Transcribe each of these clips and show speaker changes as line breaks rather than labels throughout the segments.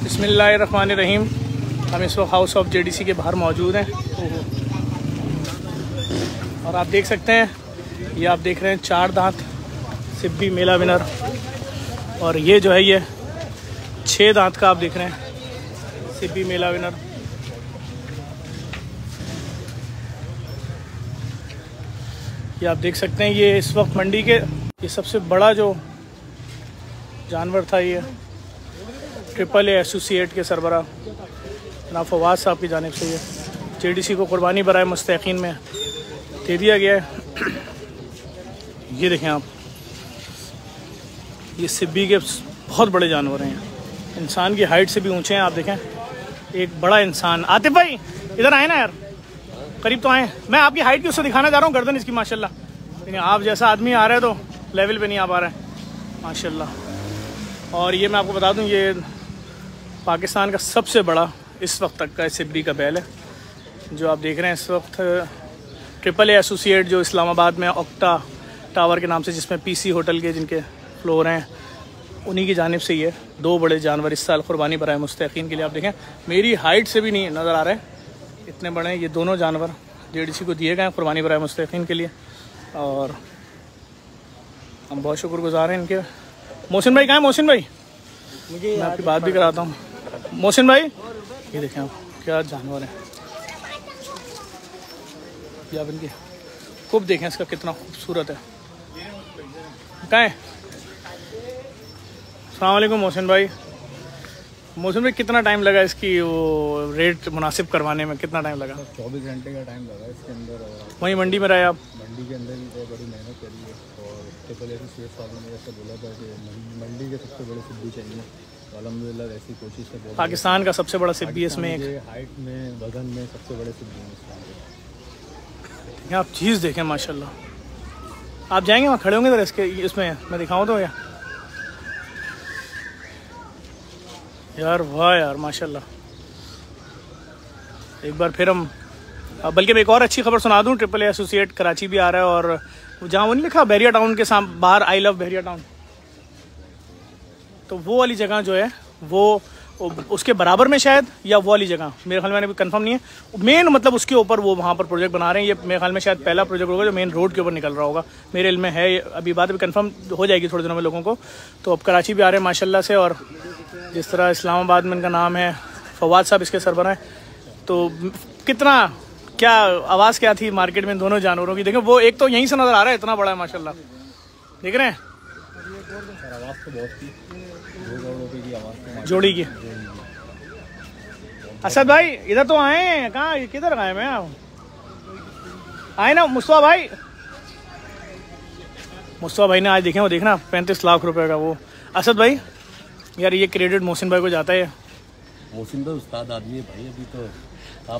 बिस्मिल्लाहिर्रहमानिर्रहीम। हम इस वक्त हाउस ऑफ जेडीसी के बाहर मौजूद हैं और आप देख सकते हैं, ये आप देख रहे हैं 4 दांत सिब्बी मेला विनर, और ये जो है ये 6 दांत का आप देख रहे हैं सिब्बी मेला विनर। ये आप देख सकते हैं, ये इस वक्त मंडी के ये सबसे बड़ा जो जानवर था, ये ट्रिपल ए एसोसिएट के सरबराह जनाब फवाद साहब की जानिब से ये जेडीसी को कुर्बानी बराए मुस्तहक़ीन में दे दिया गया है। ये देखें आप, ये सिब्बी के बहुत बड़े जानवर हैं, इंसान की हाइट से भी ऊंचे हैं। आप देखें, एक बड़ा इंसान। आतिफ भाई इधर आए ना यार, करीब तो आए। मैं आपकी हाइट की उससे दिखाना चाह रहा हूँ, गर्दन इसकी माशाल्लाह, लेकिन आप जैसा आदमी आ रहा है तो लेवल पे नहीं आ पा रहा है माशाल्लाह। और ये मैं आपको बता दूँ, ये पाकिस्तान का सबसे बड़ा इस वक्त तक का सिब्बी का बैल है जो आप देख रहे हैं इस वक्त। ट्रिपल ए एसोसिएट जो इस्लामाबाद में ऑक्टा टावर के नाम से, जिसमें पीसी होटल के जिनके फ्लोर हैं, उन्हीं की जानिब से ये 2 बड़े जानवर इस साल कुर्बानी बराए मुस्तहक़ीन के लिए। आप देखें, मेरी हाइट से भी नहीं नज़र आ रहे इतने बड़े ये दोनों जानवर जेडीसी को दिए गए हैं कुर्बानी बराए मुस्तहक़ीन के लिए, और हम बहुत शुक्रगुज़ार हैं इनके। मोहसिन भाई कहाँ है? मोहसिन भाई, मैं आपकी बात भी कराता हूँ। मोहसिन भाई ये देखें आप, क्या जानवर है। ये आप इनकी खूब देखें, इसका कितना खूबसूरत है। कहाँ है? अस्सलाम वालेकुम मोहसिन भाई। मोहसिन भाई कितना टाइम लगा इसकी वो रेट मुनासिब करवाने में, कितना टाइम लगा?
24 घंटे का टाइम लगा इसके अंदर। और
वहीं मंडी में रहे आप?
मंडी के अंदर भी बड़ी मेहनत करी है, और ट्रिपल एसोसिएट साहब ने ऐसा बोला था कि मंडी के सबसे बड़े सिब्बी चाहिए, तो अल्हम्दुलिल्लाह ऐसी कोशिश है।
पाकिस्तान का सबसे बड़ा सिब्बी इसमें एक
हाइट में, वजन में सबसे बड़े सिब्बी हैं।
आप चीज़ देखें माशाल्लाह। आप जाएंगे वहाँ खड़े होंगे इधर इसके, इसमें मैं दिखाऊँ तो यार वाह यार माशाल्लाह। एक बार फिर हम, बल्कि मैं एक और अच्छी खबर सुना दूं, ट्रिपल ए एसोसिएट कराची भी आ रहा है, और जहाँ वो नहीं लिखा बहरिया टाउन के सामने बाहर, आई लव बहरिया टाउन, तो वो वाली जगह जो है वो उसके बराबर में शायद, या वो वाली जगह मेरे ख्याल में, मैंने भी कंफर्म नहीं है मेन, मतलब उसके ऊपर वो वहाँ पर प्रोजेक्ट बना रहे हैं। ये मेरे ख्याल में शायद पहला प्रोजेक्ट होगा जो मेन रोड के ऊपर निकल रहा होगा, मेरे इल्म में है। अभी बात भी कंफर्म हो जाएगी थोड़े दिनों में लोगों को। तो अब कराची भी आ रहे हैं माशाल्लाह से, और जिस तरह इस्लामाबाद में इनका नाम है, फवाद साहब इसके सरबराह हैं। तो कितना क्या आवाज़ क्या थी मार्केट में दोनों जानवरों की, देखें वो एक तो यहीं से नज़र आ रहा है, इतना बड़ा है माशाल्लाह, देख रहे हैं
आवाज़ तो बहुत थी, 2 करोड़ रुपये की आवाज़
जोड़ी की। असद भाई इधर तो आए हैं, कहाँ किधर आए? मैं आए ना मुस्तफा भाई। मुस्तफा भाई ने आज देखें, वो देखना 35 लाख रुपए का वो। असद भाई यार ये क्रेडिट मोहसिन भाई को जाता है।
मोहसिन भाई उस्ताद आदमी है भाई, अभी तो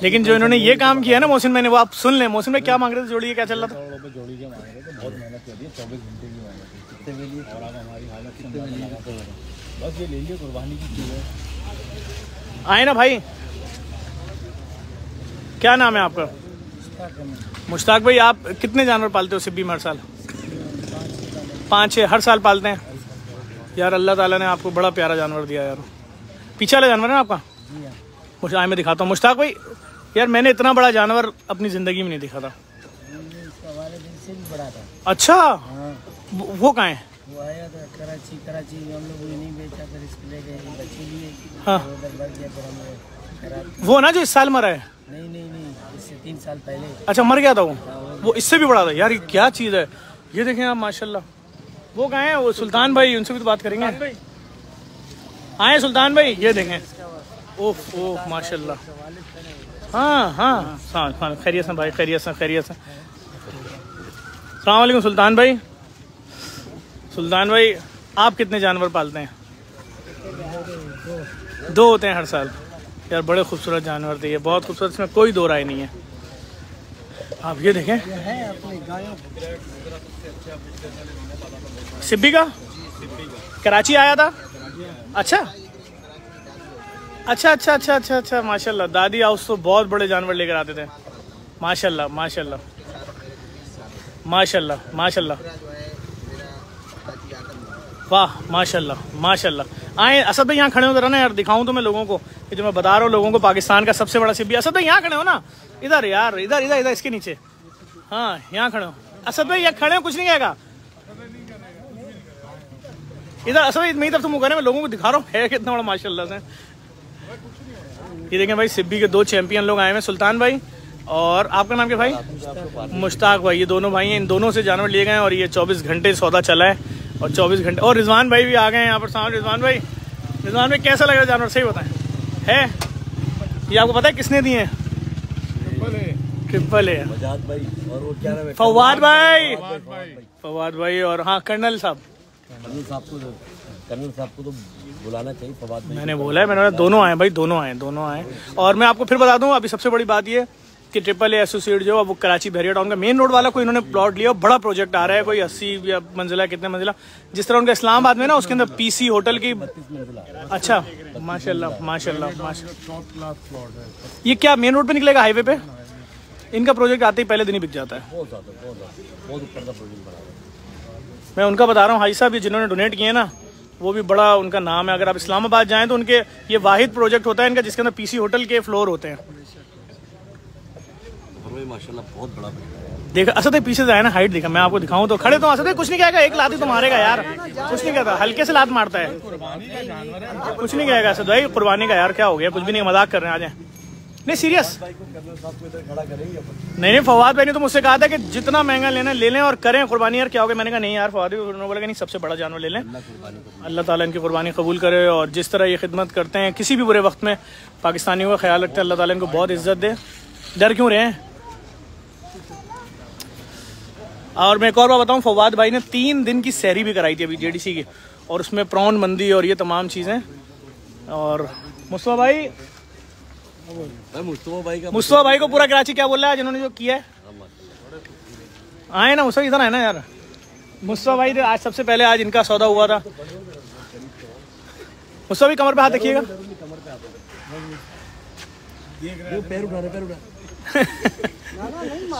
लेकिन जो इन्होंने ये काम किया ना मोहसिन भाई ने, वो आप सुन लें। मोहसिन भाई क्या मांग रहे थे जोड़ी, क्या चल रहा था?
जोड़ी के मांग रहे थे, बहुत मेहनत करी है, 24 घंटे की मेहनत है। कितने के लिए? और अब हमारी हालत कितने में लगा तो बस ये ले लिए, कुर्बानी की चीज़ है।
आए ना भाई, क्या नाम है आपका? मुश्ताक भाई। आप कितने जानवर पालते हो सिब्बी में हर साल? 5-6 हर साल पालते हैं यार। अल्लाह ताला ने आपको बड़ा प्यारा जानवर दिया यार। पीछे वाला जानवर है आपका? मुझे आए मैं दिखाता हूँ। मुश्ताक भाई यार, मैंने इतना बड़ा जानवर अपनी ज़िंदगी में नहीं देखा था। अच्छा, वो कहाँ है?
वो आया था कराची हम लोग ये नहीं बेचा, फिर इसको ले गए, बच्चे लिए।
हाँ,
उधर बढ़ गया, फिर हम
वो ना जो इस साल मरा है?
नहीं, इससे 3 साल पहले।
अच्छा, मर गया था वो इससे भी बड़ा था यार। ये क्या चीज़ है, ये देखें आप माशाल्लाह। वो कहाँ है? वो सुल्तान भाई, उनसे भी तो बात करेंगे। आए सुल्तान भाई, ये देखें। ओह ओह माशाल्लाह। हाँ हाँ हाँ, खैरियत से भाई, खैरियत से। अस्सलाम वालेकुम सुल्तान भाई। सुल्तान भाई आप कितने जानवर पालते हैं? 2 होते हैं हर साल यार। बड़े खूबसूरत जानवर थे ये, बहुत खूबसूरत, इसमें कोई 2 राय नहीं है। आप ये देखें, सिब्बी का कराची आया था। अच्छा माशाल्लाह। दादी हाउस तो बहुत बड़े जानवर लेकर आते थे माशाल्लाह माशाल्लाह माशाल्लाह माशाल्लाह। वाह माशाल्लाह माशाल्लाह। आए असद भाई यहाँ खड़े हो जरा ना यार, दिखाऊं तो मैं लोगों को कि जो मैं बता रहा हूँ लोगों को, पाकिस्तान का सबसे बड़ा सिब्बी। असद भाई यहाँ खड़े हो ना, इधर यार, इधर इधर इधर इसके नीचे, हाँ यहाँ खड़े हो। असद भाई यहाँ खड़े हो, कुछ नहीं कहेगा इधर। असद भाई मेरी तरफ से मुँह, मैं लोगों को दिखा रहा हूँ है कितना बड़ा माशाल्लाह से। ये देखें भाई, सिब्बी के 2 चैंपियन लोग आए हैं, सुल्तान भाई और आपका नाम क्या भाई? मुश्ताक भाई। ये दोनों भाई हैं, इन दोनों से जानवर लिए गए हैं और ये 24 घंटे सौदा चला है और 24 घंटे। और रिजवान भाई भी आ गए हैं यहाँ पर सामने। रिजवान भाई कैसा लग रहा है जानवर, सही बताएं? है ये आपको पता है किसने दिए हैं? ट्रिपल ए फवाद भाई, फवाद भाई और हाँ कर्नल साहब
को तो बुलाना चाहिए। फवाद भाई
मैंने बोला है, मैंने दोनों आए भाई, दोनों आए। और मैं आपको फिर बता दूं, अभी सबसे बड़ी बात ये कि ट्रिपल ए एसोसिएट जो है वो कराची बहरिया टाउन का मेन रोड वाला कोई इन्होंने प्लॉट लिया, बड़ा प्रोजेक्ट आ रहा है, कोई 80 या मंजिला, कितने मंजिला, जिस तरह उनका इस्लामाबाद में ना, उसके अंदर पीसी होटल की। अच्छा माशाल्लाह माशाल्लाह माशाल्लाह। ये क्या मेन रोड पे निकलेगा, हाईवे पे? इनका प्रोजेक्ट आते ही पहले दिन ही बिक जाता है।
बहुत ऊपर का प्रोजेक्ट बना है।
मैं उनका बता रहा हूँ, हाई साहब ये जिन्होंने डोनेट किए ना, वो भी बड़ा उनका नाम है। अगर आप इस्लामाबाद जाएं तो उनके ये वाहिद प्रोजेक्ट होता है इनका जिसके अंदर पीसी होटल के फ्लोर होते हैं।
माशाल्लाह बहुत बड़ा
देखा असद पीछे से आया ना, हाइट देखा, मैं आपको दिखाऊं तो खड़े तो असद कुछ नहीं कहेगा, एक लात ही तो मारेगा यार, कुछ नहीं कहता, हल्के से लात मारता है, कुछ नहीं कहेगा असद भाई। कुर्बानी का यार क्या हो गया, कुछ भी नहीं, मजाक कर रहे हैं, आ जाए। नहीं सीरियस नहीं, फवाद भाई ने तो मुझसे कहा था कि जितना महंगा लेना ले लें और करें कुर्बानी। यार क्या हो गया, मैंने कहा नहीं यार, फवाद भाई बोला नहीं, सबसे बड़ा जानवर ले लें, अल्लाह ताला इनकी कुर्बानी कबूल करे। और जिस तरह ये खिदमत करते हैं, किसी भी बुरे वक्त में पाकिस्तानियों का ख्याल रखते हैं, अल्लाह ताला इनको बहुत इज्जत दे। डर क्यों रहे हैं? और मैं एक और बात बताऊँ, फवाद भाई ने 3 दिन की सहरी भी कराई थी अभी जेडीसी की, और उसमें प्रॉन मंदी और ये तमाम चीज़ें। और मुस्तफा भाई को पूरा कराची क्या बोल रहा है जिन्होंने जो किया है? आए ना मुस्तफा, इधर आए ना यार। मुस्तफा भाई आज सबसे पहले आज इनका सौदा हुआ था। मुस्तफा भाई कमर पे हाथ रखिएगा।
पैर उठा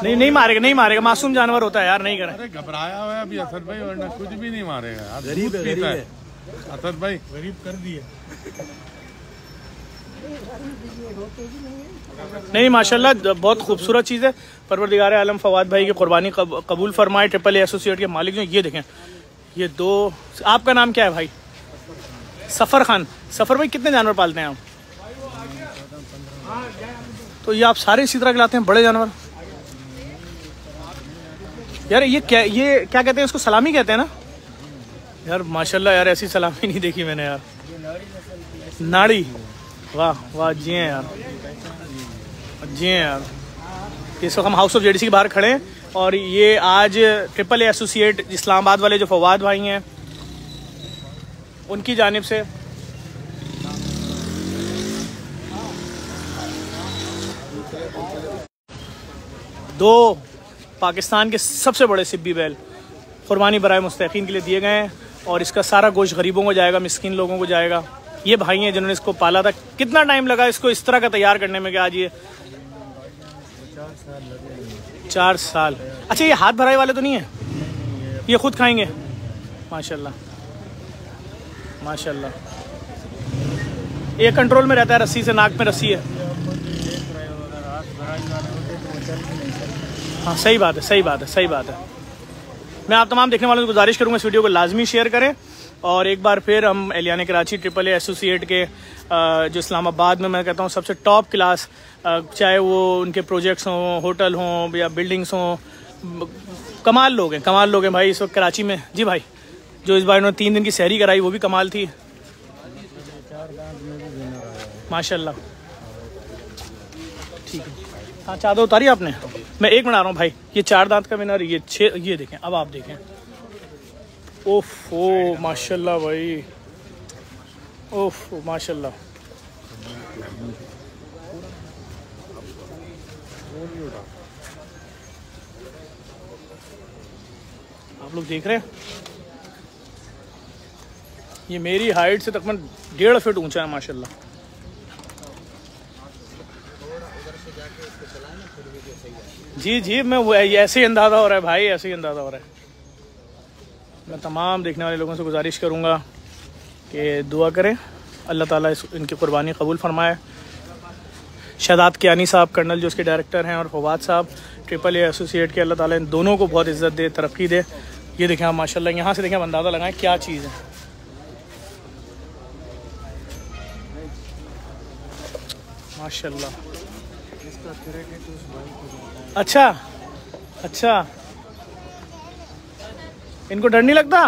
नहीं मारेगा, मासूम जानवर होता है यार, नहीं करें।
अरे घबराया हुआ है अभी असद भाई, वरना कुछ भी नहीं मारेगा यार।
गरीब है
असद भाई,
गरीब कर दिए। नहीं माशाल्लाह बहुत खूबसूरत चीज़ है। परवरदिगार आलम फवाद भाई की कुर्बानी कबूल फरमाए। ट्रिपल ए एसोसिएट के मालिक जो ये देखें, ये 2। आपका नाम क्या है भाई? सफ़र खान। सफ़र भाई कितने जानवर पालते हैं आप? तो ये आप सारे इसी तरह के लाते हैं, बड़े जानवर यार? ये क्या कहते हैं इसको? सलामी कहते हैं ना यार? माशाल्लाह यार, ऐसी सलामी नहीं देखी मैंने यार। नाड़ी, वाह वाह, जी हैं यार, जी हैं यार। इस वक्त हम हाउस ऑफ जेडीसी के बाहर खड़े हैं और ये आज ट्रिपल ए एसोसिएट इस्लामाबाद वाले जो फवाद भाई हैं उनकी जानिब से दो पाकिस्तान के सबसे बड़े सिब्बी बैल कुर्बानी बराए मुस्तहीक़ीन के लिए दिए गए हैं और इसका सारा गोश्त गरीबों को जाएगा, मिस्किन लोगों को जाएगा। ये भाई हैं जिन्होंने इसको पाला था। कितना टाइम लगा इसको इस तरह का तैयार करने में? क्या आज ये 4 साल। अच्छा ये हाथ भराई वाले तो नहीं है? ये खुद खाएंगे? माशाल्लाह माशाल्लाह। ये कंट्रोल में रहता है, रस्सी से, नाक में रस्सी है। हाँ सही बात है, सही बात है, सही बात है। मैं आप तमाम देखने वालों को गुजारिश करूँगा इस वीडियो को लाजमी शेयर करें। और एक बार फिर हम एलियाने कराची ट्रिपल ए एसोसिएट के जो इस्लामाबाद में मैं कहता हूँ सबसे टॉप क्लास, चाहे वो उनके प्रोजेक्ट्स हों, होटल हों या बिल्डिंग्स हों, कमाल लोग हैं, कमाल लोग हैं भाई इस वक्त कराची में। जी भाई, जो इस बार उन्होंने 3 दिन की सहरी कराई वो भी कमाल थी माशाल्लाह। ठीक है, हाँ चादर उतारी आपने? मैं 1 मिनट आ रहा हूँ भाई। ये 4 दांत का विनर, ये 6, ये देखें, अब आप देखें। ओफ ओ माशाल्लाह भाई, ओफ माशाल्लाह। आप लोग देख रहे हैं, ये मेरी हाइट से तकरीबन 1.5 फीट ऊंचा है माशाल्लाह। जी जी, मैं ऐसे ही अंदाज़ा हो रहा है भाई, ऐसे ही अंदाज़ा हो रहा है। मैं तमाम देखने वाले लोगों से गुजारिश करूंगा कि दुआ करें अल्लाह ताला इनकी कुर्बानी कबूल फरमाए। शहदाद कियानी साहब कर्नल जो उसके डायरेक्टर हैं और फवाद साहब ट्रिपल ए एसोसिएट के, अल्लाह ताला इन दोनों को बहुत इज़्ज़त दे, तरक्की दे। ये देखें आप माशाल्लाह, यहाँ से देखें, आप अंदाज़ा लगाएं क्या चीज़ है। माशाल्लाह। अच्छा अच्छा, इनको डर नहीं लगता?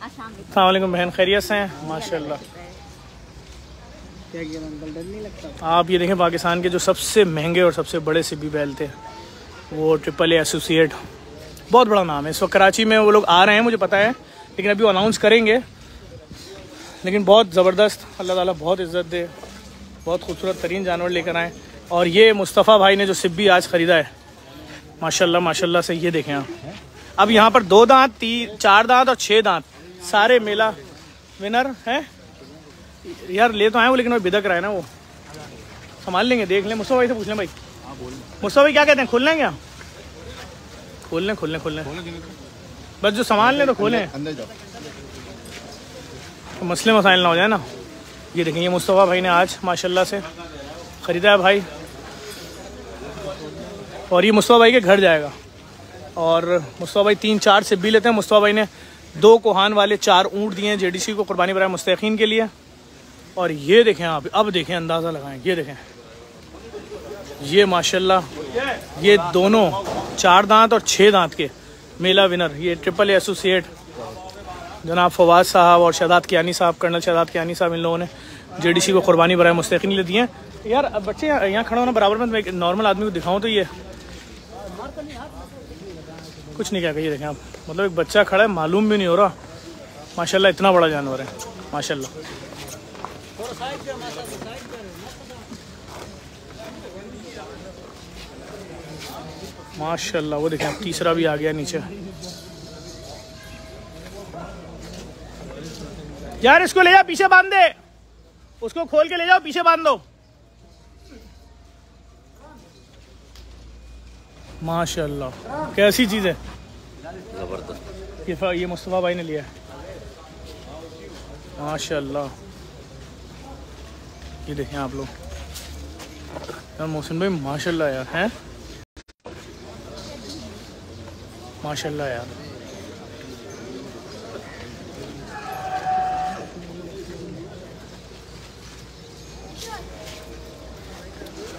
अस्सलाम वालेकुम बहन, खैरियत से हैं? माशाल्लाह।
क्या किया अंकल, डर नहीं लगता?
आप ये देखें, पाकिस्तान के जो सबसे महंगे और सबसे बड़े सिब्बी बैल थे वो ट्रिपल ए एसोसिएट, बहुत बड़ा नाम है। इस वक्त कराची में वो लोग आ रहे हैं, मुझे पता है, लेकिन अभी वो अनाउंस करेंगे। लेकिन बहुत ज़बरदस्त, अल्लाह ताला बहुत इज़्ज़त दे, बहुत खूबसूरत तरीन जानवर लेकर आए। और ये मुस्तफ़ा भाई ने जो सिब्बी आज ख़रीदा है माशाल्लाह माशाल्लाह से, ये देखें आप। अब यहाँ पर 2 दांत, 4 दांत और 6 दांत सारे मेला विनर हैं। यार ले तो आए वो, लेकिन वो बिदक रहा है ना, वो संभाल लेंगे, देख लें। मुस्तफ़ा भाई से पूछ लें भाई। मुस्तफ़ा भाई क्या कहते हैं, खोल लें क्या? खोल लें खोल लें खोल लें, बस जो संभाल लें तो खोलें,
अंदर जाओ,
तो मसले मसाइल ना हो जाए ना। ये देखें, ये मुस्तफ़ा भाई ने आज माशाल्लाह से ख़रीदा है भाई, और ये मुस्तफ़ा भाई के घर जाएगा। और मुस्तफ़ा भाई 3-4 सिब्बी लेते हैं। मुस्तफ़ा भाई ने 2 कोहान वाले 4 ऊँट दिए हैं JDC को कुर्बानी बराए मुस्तकीन के लिए। और ये देखें आप, अब देखें, अंदाज़ा लगाएं, ये देखें, ये माशाल्लाह, ये दोनों 4 दांत और 6 दांत के मेला विनर, ये ट्रिपल ए एसोसिएट जनाब फवाद साहब और शहदाद कियानी साहब, कर्नल शहदाद कियानी साहब, इन लोगों ने JDC को कुर्बानी बराए मुस्तकीन के लिए दिए हैं। यार अब बच्चे यहाँ खड़ा होना बराबर में, मैं एक नॉर्मल आदमी को दिखाऊँ तो ये कुछ नहीं, क्या कहिए देखें आप, मतलब एक बच्चा खड़ा है, मालूम भी नहीं हो रहा। माशाल्लाह इतना बड़ा जानवर है माशाल्लाह। माशाल्लाह, वो देखें, तीसरा भी आ गया नीचे। यार इसको ले जाओ, पीछे बांध दे, उसको खोल के ले जाओ, पीछे बांध दो। माशाल्लाह, कैसी चीज़ है, जबरदस्त। ये मुस्तफ़ा भाई ने लिया है माशाल्लाह। ये देखें आप लोग, यार मोहसिन भाई माशाल्लाह यार, हैं माशाल्लाह यार।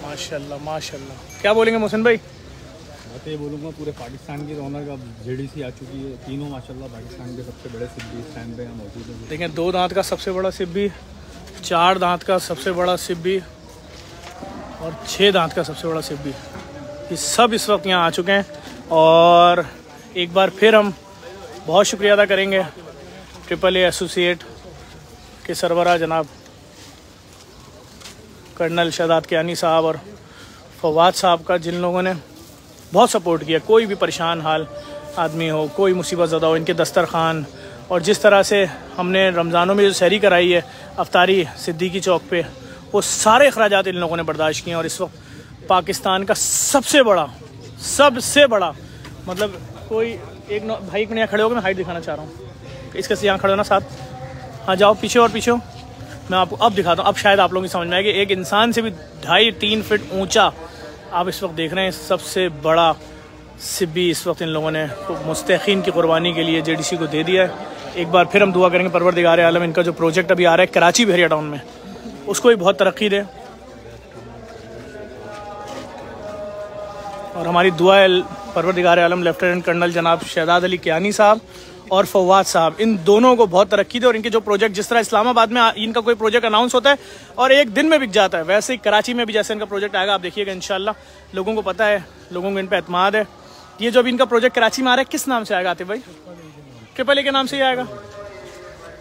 माशाल्लाह माशाल्लाह। क्या बोलेंगे मोहसिन भाई?
मैं तो ये बोलूँगा, पूरे पाकिस्तान की रौनक अब JDC आ चुकी है। तीनों माशाल्लाह पाकिस्तान के सबसे बड़े सिब्बी इस टाइम पे यहाँ मौजूद हैं।
देखें, 2 दांत का सबसे बड़ा सिब्बी, 4 दांत का सबसे बड़ा सिब्बी और 6 दांत का सबसे बड़ा सिब्बी, ये सब इस वक्त यहाँ आ चुके हैं। और एक बार फिर हम बहुत शुक्रिया अदा करेंगे ट्रिपल ए एसोसिएट के सरबराह जनाब कर्नल शहदाद कियानी साहब और फवाद साहब का, जिन लोगों ने बहुत सपोर्ट किया। कोई भी परेशान हाल आदमी हो, कोई मुसीबत ज़दा हो, इनके दस्तरखान, और जिस तरह से हमने रमज़ानों में जो सहरी कराई है अफ्तारी सिद्दीकी चौक पे, वो सारे अखराजात इन लोगों ने बर्दाश्त किए। और इस वक्त पाकिस्तान का सबसे बड़ा मतलब कोई एक भाई को यहाँ खड़े होकर मैं हाइट दिखाना चाह रहा हूँ, इसके से यहाँ खड़े हो ना साथ, हाँ जाओ पीछे और पीछे हो, मैं आपको अब दिखाता हूँ। अब शायद आप लोगों की समझ में आएगी, एक इंसान से भी 2.5-3 फीट ऊंचा आप इस वक्त देख रहे हैं। सबसे बड़ा सिब्बी इस वक्त इन लोगों ने मुस्तकीन की कुर्बानी के लिए JDC को दे दिया है। एक बार फिर हम दुआ करेंगे परवरदिगार आलम इनका जो प्रोजेक्ट अभी आ रहा है कराची बहरिया टाउन में, उसको भी बहुत तरक्की दे। और हमारी दुआ है परवरदिगार आलम लेफ्टिनेंट कर्नल जनाब शहदाद अली कियानी साहब और फवाद साहब, इन दोनों को बहुत तरक्की दे। और इनके जो प्रोजेक्ट, जिस तरह इस्लामाबाद में इनका कोई प्रोजेक्ट अनाउंस होता है और एक दिन में बिक जाता है, वैसे ही कराची में भी जैसे इनका प्रोजेक्ट आएगा आप देखिएगा इंशाल्लाह। लोगों को पता है, लोगों को इन पर एतमाद है। ये जो अभी इनका प्रोजेक्ट कराची में आ रहा है, किस नाम से आएगा आतिफ भाई? ट्रिपल ए के नाम से ही आएगा।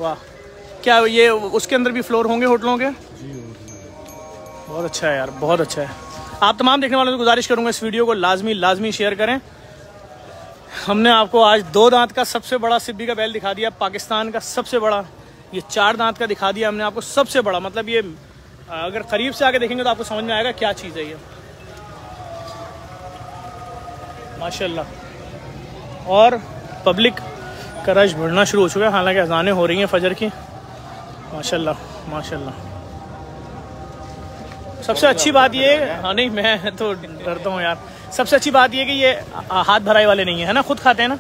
वाह, क्या ये उसके अंदर भी फ्लोर होंगे होटलों के? बहुत अच्छा है यार, बहुत अच्छा है। आप तमाम देखने वालों से गुजारिश करूँगा इस वीडियो को लाजमी शेयर करें। हमने आपको आज 2 दांत का सबसे बड़ा सिब्बी का बैल दिखा दिया, पाकिस्तान का सबसे बड़ा। ये 4 दांत का दिखा दिया हमने आपको सबसे बड़ा। मतलब ये अगर करीब से आके देखेंगे तो आपको समझ में आएगा क्या चीज़ है ये माशाल्लाह। और पब्लिक का रश बढ़ना शुरू हो चुका है, हालांकि अज़ानें हो रही हैं फजर की। माशाल्लाह माशाल्लाह। सबसे अच्छी बात ये, हाँ नहीं मैं तो डरता हूँ यार, सबसे अच्छी बात ये कि ये हाथ भराई वाले नहीं है ना, खुद खाते हैं ना,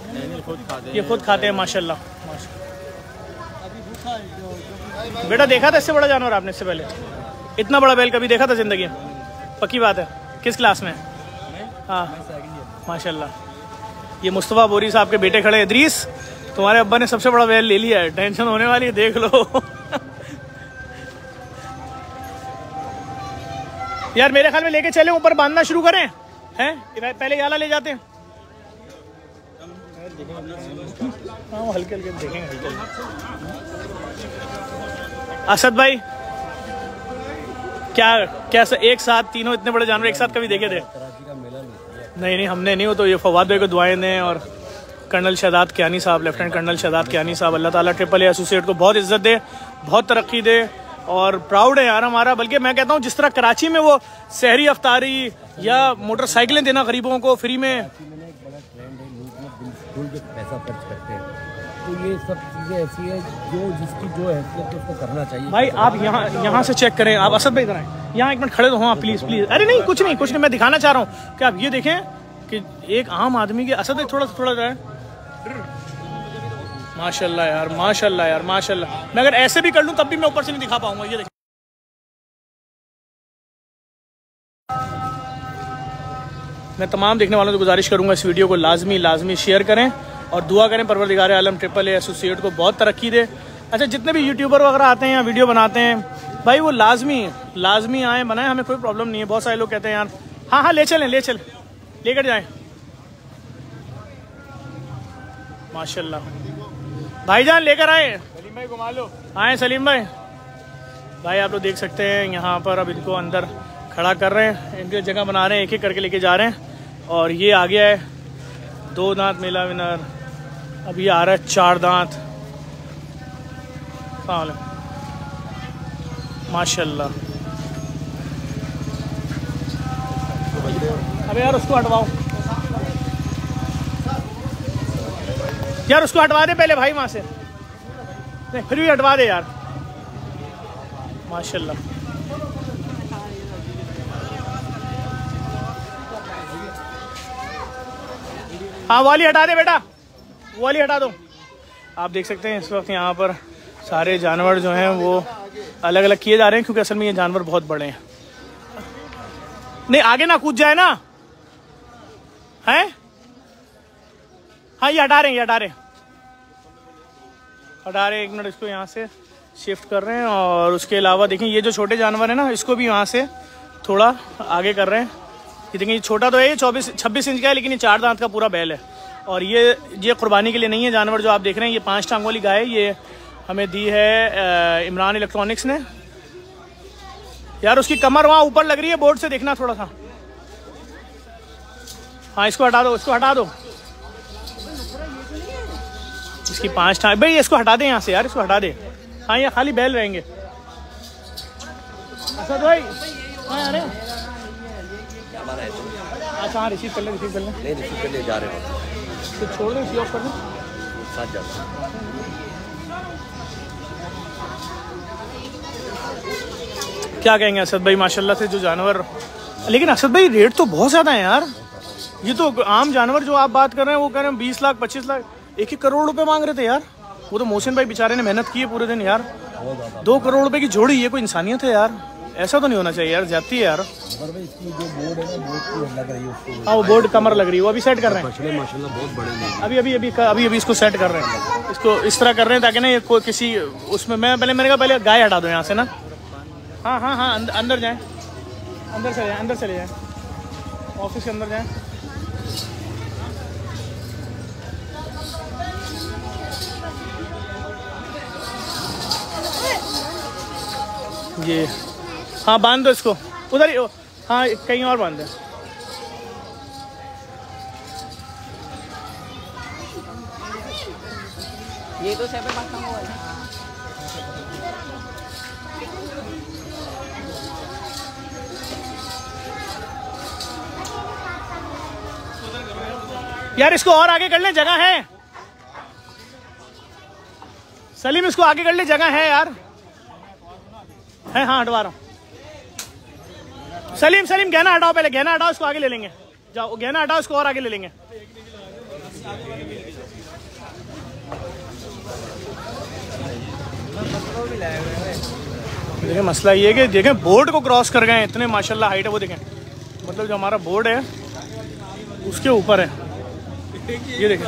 ये खुद खाते हैं माशाल्लाह माशाल्लाह। बेटा देखा था इससे बड़ा जानवर आपने इससे पहले? इतना बड़ा बैल कभी देखा था जिंदगी में? पक्की बात है। किस क्लास में? हाँ माशाल्लाह। ये मुस्तफ़ा बोरी साहब के बेटे खड़े हैं। इदरीस, तुम्हारे अब्बा ने सबसे बड़ा बैल ले लिया है, टेंशन होने वाली है, देख लो। यार मेरे ख्याल में लेके चले ऊपर बांधना शुरू करें हैं, पहले याला ले जाते हैं। हाँ वो हल्के हल्के देखेंगे हल्के। असद भाई क्या क्या एक साथ तीनों इतने बड़े जानवर एक साथ कभी देखे थे? नहीं हमने नहीं। वो तो ये फवाद भाई को दुआएं दें और कर्नल शहजाद कियानी साहब, लेफ्टिनेंट कर्नल शहजाद कियानी साहब, अल्लाह ताला ट्रिपल ए एसोसिएट को बहुत इज्जत दे, बहुत तरक्की दे और प्राउड है यार हमारा। बल्कि मैं कहता हूँ जिस तरह कराची में वो सहरी अफ्तारी या मोटरसाइकिलें देना गरीबों को फ्री में,
एक बड़ा ट्रेंड है, लोग बिल्कुल जो पैसा खर्च करते हैं, तो ये सब चीज़ें ऐसी है जो जिसकी जो हैसियत है उसको करना चाहिए।
भाई आप यहाँ से चेक करें, आप असद भाई इधर आए, यहाँ एक मिनट खड़े तो हाँ प्लीज प्लीज। अरे नहीं कुछ नहीं मैं दिखाना चाह रहा हूँ कि आप ये देखें कि एक आम आदमी के, असद भाई थोड़ा जाए, माशाल्लाह यार माशाल्लाह यार माशाल्लाह। मैं अगर ऐसे भी कर लूँ तब भी मैं ऊपर से नहीं दिखा पाऊंगा। ये देखें मैं तमाम देखने वालों से गुजारिश करूंगा इस वीडियो को लाजमी शेयर करें और दुआ करें परवरदिगार आलम ट्रिपल ए एसोसिएट को बहुत तरक्की दे। अच्छा जितने भी यूट्यूबर वगैरह आते हैं या वीडियो बनाते हैं भाई वो लाजमी आए बनाए, हमें कोई प्रॉब्लम नहीं है। बहुत सारे लोग कहते हैं यार हाँ ले चल लेकर जाएं। माशाल्लाह भाईजान लेकर आए, सलीम भाई घुमा लो, आए सलीम भाई। आप लोग देख सकते हैं यहाँ पर अब इनको अंदर खड़ा कर रहे हैं, इनके जगह बना रहे हैं, एक एक करके लेके जा रहे हैं। और ये आ गया है 2 दांत मेला विनर, अब ये आ रहा है 4 दांत। माशाल्लाह। अबे यार उसको हटवाओ यार, उसको हटवा दे पहले भाई वहां से, नहीं फिर भी हटवा दे यार। माशाल्लाह हाँ वाली हटा दे बेटा, वाली हटा दो। आप देख सकते हैं इस वक्त यहाँ पर सारे जानवर जो हैं वो अलग अलग किए जा रहे हैं क्योंकि असल में ये जानवर बहुत बड़े हैं। नहीं आगे ना कूद जाए ना, हैं? हाँ ये हटा रहे हैं। एक मिनट इसको यहाँ से शिफ्ट कर रहे हैं। और उसके अलावा देखें ये जो छोटे जानवर है ना, इसको भी यहाँ से थोड़ा आगे कर रहे हैं। ये देखें ये छोटा तो है, ये 26 इंच का है, लेकिन ये 4 दांत का पूरा बैल है। और ये कुर्बानी के लिए नहीं है जानवर जो आप देख रहे हैं। ये 5 टांग वाली गाय ये हमें दी है इमरान इलेक्ट्रॉनिक्स ने। यार उसकी कमर वहाँ ऊपर लग रही है, बोर्ड से देखना थोड़ा सा। हाँ इसको हटा दो, इसकी 5 टांग। भाई इसको हटा दे यहाँ से यार, इसको हटा दे। हाँ ये खाली बैल रहेंगे। असद भाई हाँ अरे अच्छा हाँ रिसीव कर ले
रिसीव कर ले जा रहे हो
तो छोड़ दो, ऑफ कर दो
साथ जाता।
क्या कहेंगे असद भाई माशाल्लाह से जो जानवर, लेकिन असद भाई रेट तो बहुत ज़्यादा है यार। ये तो आम जानवर जो आप बात कर रहे हैं वो कह रहे हैं 20 लाख 25 लाख 1 करोड़ रुपए मांग रहे थे यार। वो तो मोहसिन भाई बेचारे ने मेहनत की है पूरे दिन यार। 2 करोड़ रुपए की जोड़ी, ये कोई इंसानियत है यार? ऐसा तो नहीं होना चाहिए यार, ज्यादती है यार।
इसकी जो बोर्ड है ना, बोर्ड लग रही है उसको।
हाँ वो बोर्ड कमर लग रही है, वो अभी सेट कर रहे हैं।
माशाल्लाह बहुत बड़े हैं।
अभी इसको सेट कर रहे हैं, इसको इस तरह कर रहे हैं ताकि ना ये कोई किसी उसमें मैंने कहा पहले गाय हटा दो यहाँ से ना। हाँ अंदर जाएं, अंदर चले जाएं, ऑफिस के अंदर जाएं। ये हाँ बांध दो इसको उधर ही, हाँ कहीं और बांध दो।
ये तो सेपरेट बात हुआ है
यार। इसको और आगे कर ले, जगह है। सलीम इसको आगे कर ले, जगह है यार। है। हाँ हटवा रहा हूँ। सलीम सलीम गहना हटाओ, पहले गहना हटाओ, इसको आगे ले लेंगे। जाओ गहना हटाओ, इसको और आगे ले लेंगे। देखिए मसला ये है कि देखें बोर्ड को क्रॉस कर गए, इतने माशाल्लाह हाइट है वो। देखें मतलब जो हमारा बोर्ड है उसके ऊपर है, ये देखें।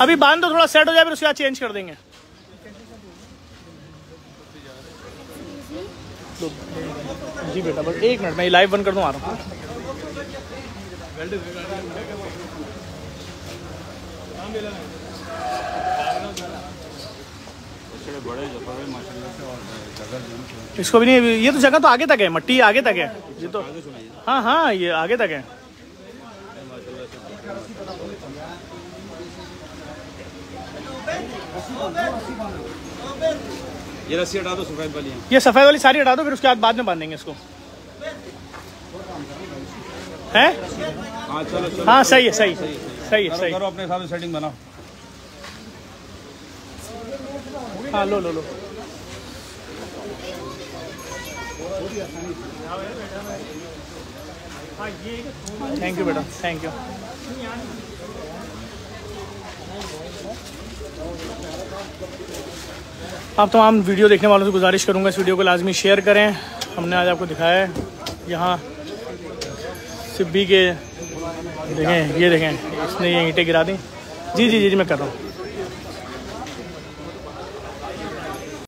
अभी बांध दो, थोड़ा सेट हो जाए फिर उसके बाद चेंज कर देंगे। जी बेटा बस 1 मिनट, मैं लाइव बंद कर दूँ, आ रहा हूँ। इसको भी नहीं, ये तो जगह तो आगे तक है, मट्टी आगे तक है ये तो। हाँ हाँ ये आगे तक है।
ये रस्सी हटा दो, सफेद वाली है।
ये सफेद वाली सारी हटा दो, फिर उसके बाद में बांधेंगे इसको, है?
हाँ चलो चलो।
हाँ सही है, सही सही है, सही।
करो अपने हिसाब से सेटिंग बनाओ।
हाँ लो लो लो। थैंक यू बेटा, थैंक यू। आप तमाम वीडियो देखने वालों से गुजारिश करूंगा इस वीडियो को लाजमी शेयर करें। हमने आज आपको दिखाया है यहाँ सिब्बी के, देखें ये देखें, इसने ये ईंटें गिरा दी। जी जी जी जी मैं कर रहा हूँ।